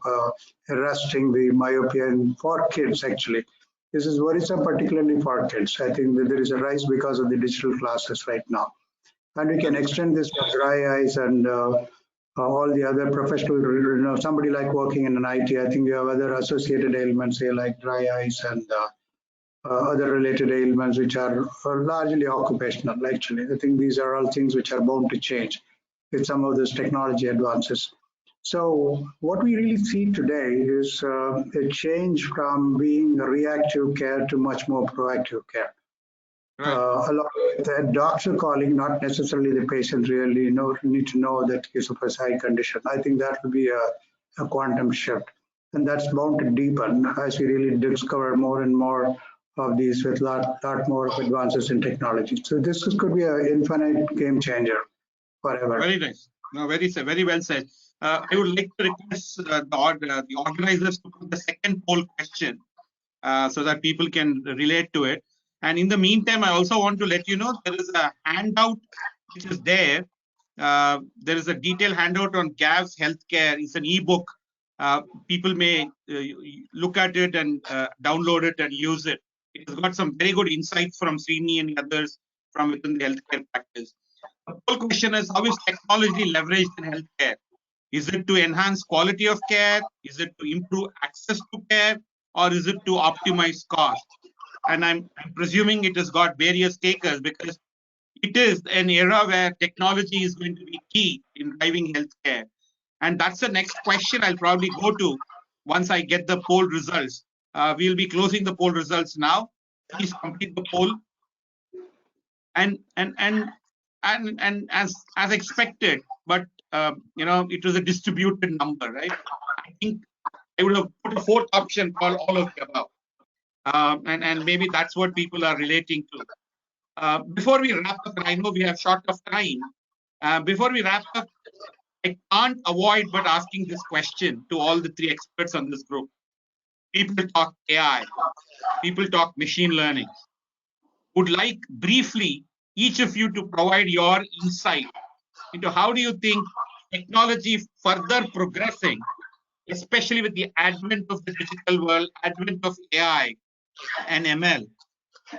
Speaker 2: arresting the myopia for kids. Actually, this is worrisome, particularly for kids. I think that there is a rise because of the digital classes right now, and we can extend this to dry eyes and all the other professional, somebody like working in an IT. I think we have other associated ailments here like dry eyes and other related ailments which are largely occupational. Actually, I think these are all things which are bound to change with some of those technology advances. So what we really see today is a change from being reactive care to much more proactive care.
Speaker 1: Right.
Speaker 2: A lot of the doctor calling, not necessarily the patient really need to know that he's of a eye condition. I think that will be a quantum shift. And that's bound to deepen as we really discover more and more of these with lot more advances in technology. So this could be an infinite game changer forever.
Speaker 1: Very nice. No, very well said. I would like to request the organizers to put the second poll question so that people can relate to it. And in the meantime, I also want to let you know there is a handout which is there. There is a detailed handout on GAV's healthcare. It's an ebook. People may look at it and download it and use it. It has got some very good insights from Srini and others from within the healthcare practice. The whole question is, how is technology leveraged in healthcare? Is it to enhance quality of care? Is it to improve access to care? Or is it to optimize cost? And I'm presuming it has got various takers because it is an era where technology is going to be key in driving healthcare. And that's the next question I'll probably go to once I get the poll results. We'll be closing the poll results now. Please complete the poll. And as expected, but it was a distributed number, right? I think I would have put a fourth option called all of the above. And maybe that's what people are relating to. Before we wrap up, and I know we have short of time, before we wrap up, I can't avoid but asking this question to all the three experts on this group. People talk AI, people talk machine learning. Would like briefly each of you to provide your insight into how do you think technology further progressing, especially with the advent of the digital world, advent of AI and ML,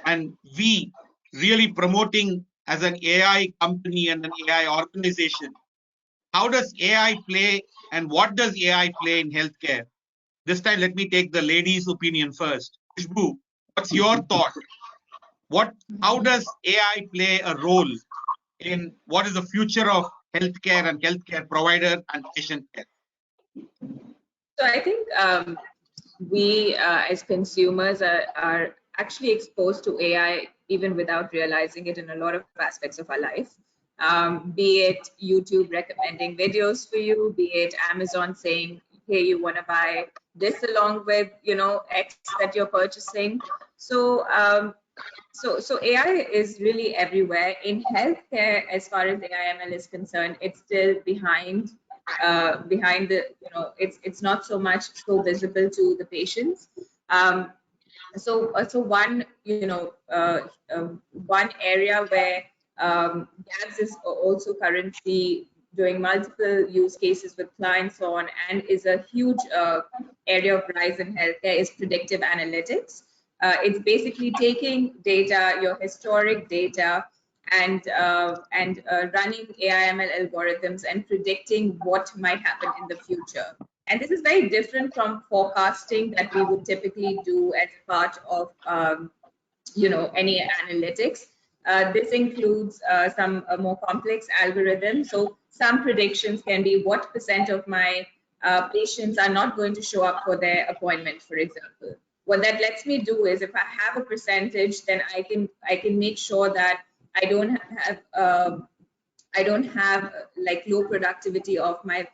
Speaker 1: and we really promoting as an AI company and an AI organization. How does AI play and what does AI play in healthcare? This time, let me take the lady's opinion first. Khushbu, what's your thought? How does AI play a role in what is the future of healthcare and healthcare provider and patient care?
Speaker 3: So I think we as consumers are actually exposed to AI even without realizing it in a lot of aspects of our life. Be it YouTube recommending videos for you, be it Amazon saying, hey, you want to buy this along with, X that you're purchasing. So AI is really everywhere. In healthcare, as far as AI/ML is concerned, it's still behind the, it's not so much so visible to the patients. So one, one area where GABS is also currently doing multiple use cases with clients on, and is a huge area of rise in healthcare, is predictive analytics. It's basically taking data, your historic data, and running AI/ML algorithms and predicting what might happen in the future. And this is very different from forecasting that we would typically do as part of any analytics. This includes some more complex algorithms. So some predictions can be what % of my patients are not going to show up for their appointment, for example. What that lets me do is, if I have a percentage, then I can make sure that I don't have like low productivity of my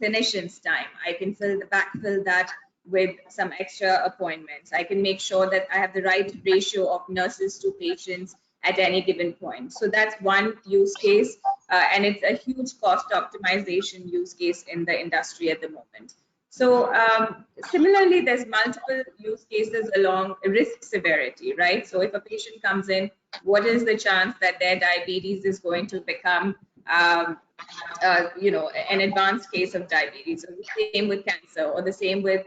Speaker 3: clinician's time. I can backfill that with some extra appointments. I can make sure that I have the right ratio of nurses to patients at any given point. So that's one use case, and it's a huge cost optimization use case in the industry at the moment. So similarly, there's multiple use cases along risk severity, right? So if a patient comes in, what is the chance that their diabetes is going to become an advanced case of diabetes, or the same with cancer, or the same with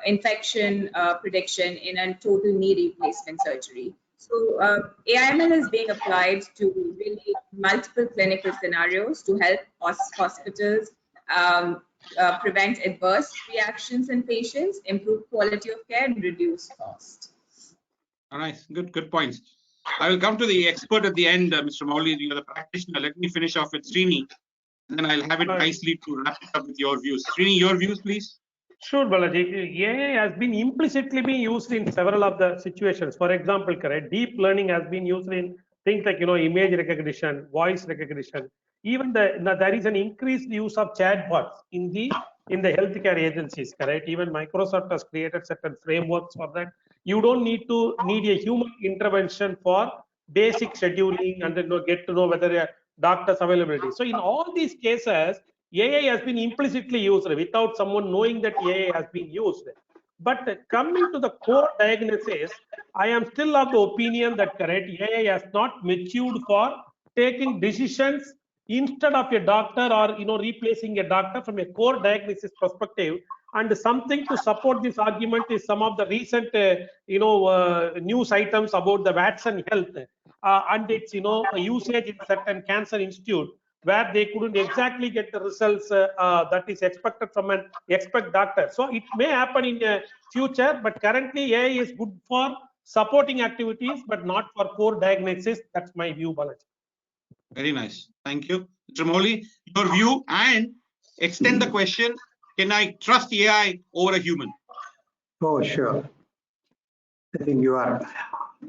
Speaker 3: infection prediction in a total knee replacement surgery. So AIML is being applied to really multiple clinical scenarios to help hospitals prevent adverse reactions in patients, improve quality of care, and reduce cost.
Speaker 1: All right, good points. I will come to the expert at the end, Mr. Mowley. You're the practitioner. Let me finish off with Srini, and then I'll have it nicely to wrap it up with your views. Srini, your views, please.
Speaker 4: Sure, Balaji. AI has been implicitly being used in several of the situations. For example, correct, deep learning has been used in things like image recognition, voice recognition. Even there is an increased use of chatbots in the healthcare agencies. Correct. Even Microsoft has created certain frameworks for that. You don't need a human intervention for basic scheduling and then get to know whether a doctor's availability. So in all these cases, AI has been implicitly used without someone knowing that AI has been used. But coming to the core diagnosis, I am still of the opinion that correct AI has not matured for taking decisions instead of a doctor, or replacing a doctor from a core diagnosis perspective. And something to support this argument is some of the recent news items about the Watson Health and its usage in certain cancer institute, where they couldn't exactly get the results that is expected from an expert doctor. So it may happen in the future, but currently AI is good for supporting activities, but not for core diagnosis. That's my view, Balaji.
Speaker 1: Very nice. Thank you. Mr. Mowley, your view, and extend the question, can I trust AI over a human?
Speaker 2: Oh, sure. I think you are.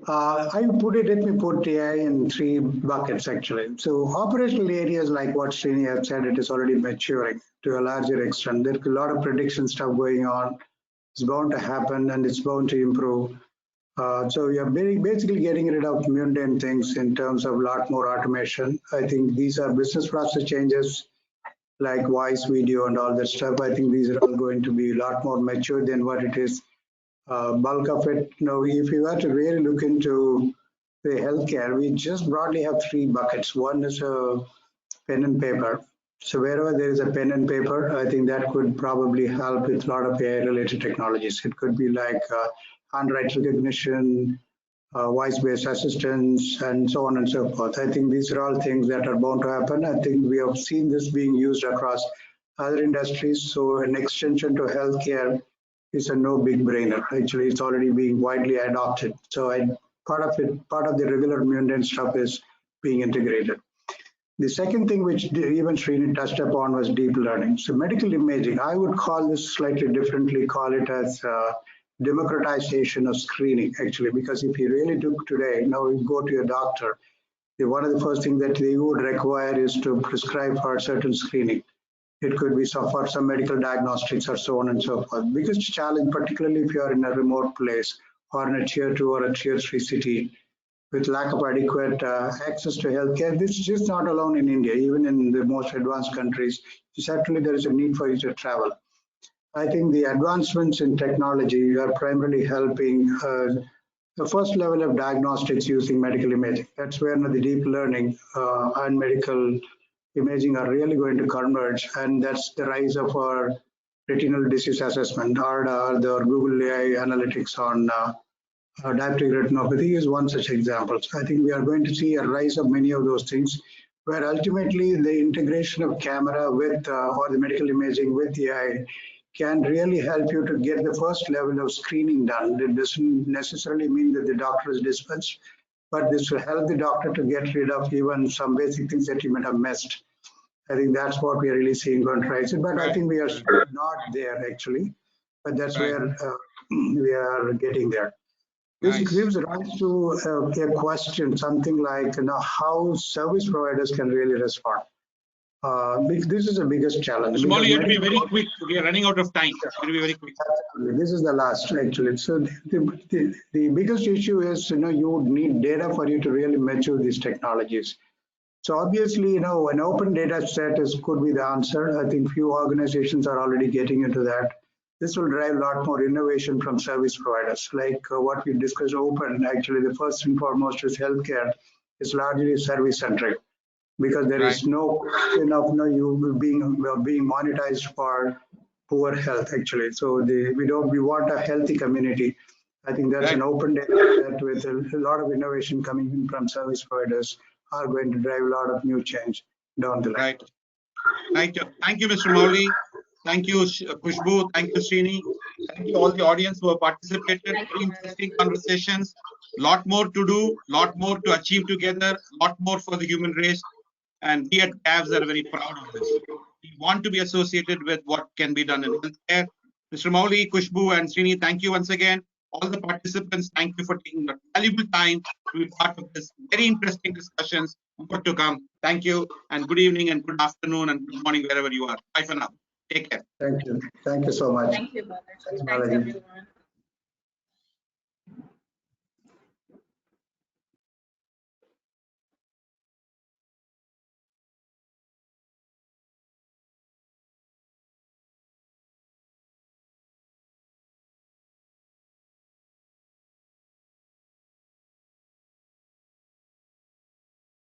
Speaker 2: Let me put AI in three buckets actually. So operational areas like what Srini has said, it is already maturing to a larger extent. There's a lot of prediction stuff going on. It's bound to happen and it's bound to improve. So you're basically getting rid of mundane things in terms of a lot more automation. I think these are business process changes like voice, video, and all that stuff. I think these are all going to be a lot more mature than what it is. Bulk of it, if you were to really look into the healthcare, we just broadly have three buckets. One is a pen and paper. So wherever there is a pen and paper, I think that could probably help with a lot of AI-related technologies. It could be like handwriting recognition, voice-based assistance, and so on and so forth. I think these are all things that are bound to happen. I think we have seen this being used across other industries. So an extension to healthcare is a no big brainer. Actually, it's already being widely adopted. So part of the regular mundane stuff is being integrated. The second thing which even Srini touched upon was deep learning. So medical imaging, I would call this slightly differently, call it as democratization of screening, actually, because if you really do today, now you go to your doctor, one of the first things that they would require is to prescribe for certain screening. It could be for some medical diagnostics or so on and so forth. Biggest challenge, particularly if you are in a remote place or in a tier 2 or a tier 3 city, with lack of adequate access to healthcare. This is just not alone in India, even in the most advanced countries. Certainly, there is a need for you to travel. I think the advancements in technology are primarily helping the first level of diagnostics using medical imaging. That's where the deep learning and medical imaging are really going to converge, and that's the rise of our retinal disease assessment, or the Google AI analytics on diabetic retinopathy is one such example. So I think we are going to see a rise of many of those things, where ultimately the integration of camera with or the medical imaging with AI can really help you to get the first level of screening done. It doesn't necessarily mean that the doctor is dispensed, but this will help the doctor to get rid of even some basic things that you might have missed. I think that's what we are really seeing going to rise. But I think we are not there actually, but that's where we are getting there. This gives rise to a question, something like how service providers can really respond. This is the biggest challenge.
Speaker 1: Mr. Moli, you have to be
Speaker 2: Because
Speaker 1: very quick. We are running out of time. You have to be very quick.
Speaker 2: this is the last, actually. So the biggest issue is, you would need data for you to really mature these technologies. So obviously, an open data set could be the answer. I think few organizations are already getting into that. This will drive a lot more innovation from service providers. Like what we discussed open, actually the first and foremost is healthcare is largely service centric, because there is no question of you being monetized for poor health, actually. So we want a healthy community. I think that's an open data set with a lot of innovation coming in from service providers are going to drive a lot of new change down the line.
Speaker 1: Right. Thank you, Mr. Moli. Thank you, Khushbu. Thank you, Srini. Thank you all the audience who have participated. Very interesting conversations. Lot more to do, lot more to achieve together, lot more for the human race. And we at CAVS are very proud of this. We want to be associated with what can be done in healthcare. Mr. Moli, Khushbu, and Srini, thank you once again. All the participants, thank you for taking the valuable time to be part of this very interesting discussions. More to come. Thank you, and good evening, and good afternoon, and good morning, wherever you are. Bye for now. Take care.
Speaker 2: Thank you. Thank you so much.
Speaker 3: Thank you, Balaji.
Speaker 2: Thanks,
Speaker 3: Thanks,
Speaker 2: Balaji.
Speaker 3: everyone.